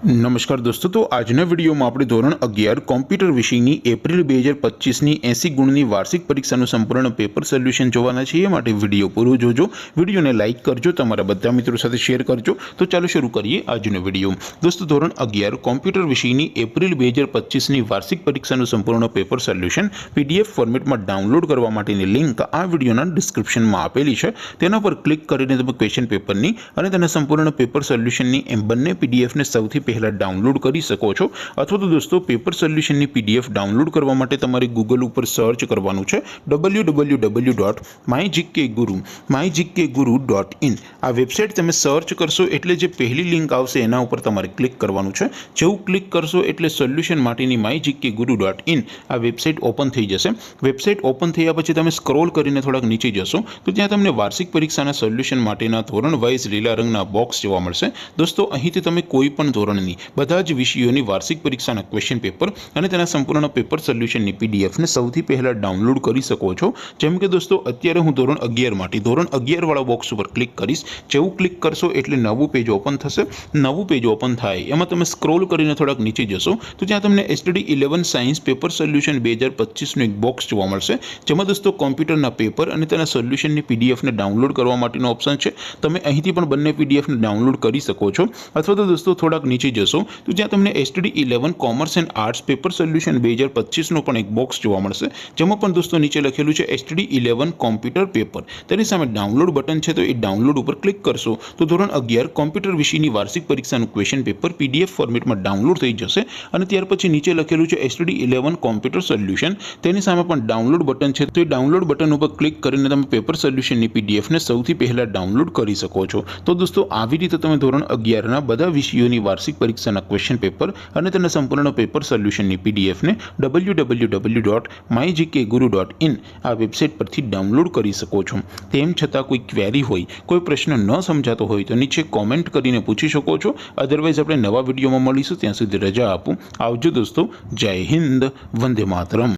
नमस्कार दोस्तों, तो આજના વિડીયોમાં આપણે ધોરણ 11 કોમ્પ્યુટર વિષયની એપ્રિલ 2025ની 80 ગુણની વાર્ષિક પરીક્ષાનું સંપૂર્ણ પેપર સોલ્યુશન જોવાના છીએ। માટે વિડીયો પૂરો જોજો, વિડીયોને લાઇક કરજો, તમારા બધા મિત્રો સાથે શેર કરજો। તો ચાલો શરૂ કરીએ આજનો વિડીયો। દોસ્તો, ધોરણ 11 કોમ્પ્યુટર વિષયની એપ્રિલ 2025ની વાર્ષિક પરીક્ષાનું સંપૂર્ણ પેપર સોલ્યુશન પીડીએફ ફોર્મેટમાં ડાઉનલોડ કરવા માટેની લિંક આ વિડીયોના ડિસ્ક્રિપ્શનમાં આપેલી છે। તેના પર ક્લિક કરીને તમે ક્વેશ્ચન પેપરની અને તેના સંપૂર્ણ પેપર સોલ્યુશનની એમ બંને પીડીએફને સૌથી પહેલા डाउनलॉड कर सको छो। अथवा तो दोस्तों पेपर सोल्यूशन की पीडीएफ डाउनलॉड करवा माटे तमारे गूगल पर सर्च करवानुं छे www.mygkguru.in। आ वेबसाइट तमे सर्च करशो एटले जे पहली लिंक आवशे एना उपर तमारे क्लिक करवानुं छे। जेवुं क्लिक करशो एटले सोल्यूशन माटेनी mygkguru.in आ वेबसाइट ओपन थई जशे। वेबसाइट ओपन थया पछी तमे स्क्रॉल करीने थोड़ाक नीचे जशो तो त्यां तमने वार्षिक परीक्षाना सोल्यूशन माटेना धोरण वाइज लीला रंगना बॉक्स जोवा मळशे। दोस्तों, અહીંથી તમે કોઈ પણ ધોરણની બધા જ વિષયોની વાર્ષિક પરીક્ષાના ક્વેશ્ચન પેપર અને તેના સંપૂર્ણ પેપર સોલ્યુશનની પીડીએફને સૌથી પહેલા ડાઉનલોડ કરી શકો છો। જેમ કે દોસ્તો, અત્યારે હું ધોરણ 11 માટે ધોરણ 11 વાળા બોક્સ ઉપર ક્લિક કરીશ। જેવું ક્લિક કરશો એટલે નવું પેજ ઓપન થશે। નવું પેજ ઓપન થાય એમાં તમે સ્ક્રોલ કરીને થોડાક નીચે જશો તો ત્યાં તમને એસટીડી 11 સાયન્સ પેપર સોલ્યુશન 2025નું એક બોક્સ જોવા મળશે, જેમાં દોસ્તો કોમ્પ્યુટરના પેપર અને તેના સોલ્યુશનની પીડીએફને ડાઉનલોડ કરવા માટેનો ઓપ્શન છે। તમે અહીંથી પણ બંને પીડીએફને ડાઉનલોડ કરી શકો છો। અથવા તો દોસ્તો થોડાક નીચે જશો तो ज्यादा तमने STD 11 commerce and arts paper solution 2025 नो पण एक बॉक्स जोवा मळशे, जेमां पण दोस्तों नीचे लखेलुं छे एसटीडी 11 कॉम्प्यूटर पेपर। तेनी सामे डाउनलॉड बटन छे तो ए डाउनलॉड पर क्लिक करशो तो धोरण 11 कॉम्प्यूटर विषयनी वार्षिक परीक्षानुं क्वेश्चन पेपर पीडीएफ फॉर्मेटमां डाउनलॉड थई जशे। अने त्यार पछी नीचे लखेलुं छे एसटीडी 11 कॉम्प्यूटर सोल्यूशन। तेनी सामे पण डाउनलॉड बटन छे तो ए डाउनलॉड बटन पर क्लिक करीने तमे पेपर सोल्यूशननी पीडीएफ ने सौथी पहेला डाउनलॉड करी सको छो। तो दोस्तों, आवी रीते तमे धोरण 11 ना बधा विषयोनी वार्षिक परीक्षाना क्वेश्चन पेपर અને તેના સંપૂર્ણ પેપર સોલ્યુશનની પીડીએફને www.mygkguru.in આ વેબસાઇટ પરથી ડાઉનલોડ કરી શકો છો। તેમ છતાં કોઈ ક્વેરી હોય, કોઈ પ્રશ્ન ન સમજાતો હોય તો નીચે કોમેન્ટ કરીને પૂછી શકો છો। અધરવાઇઝ આપણે નવા વિડીયોમાં મળીશું, ત્યાં સુધી રજા આપું। આવજો દોસ્તો, જય હિન્દ, વંદે માતરમ।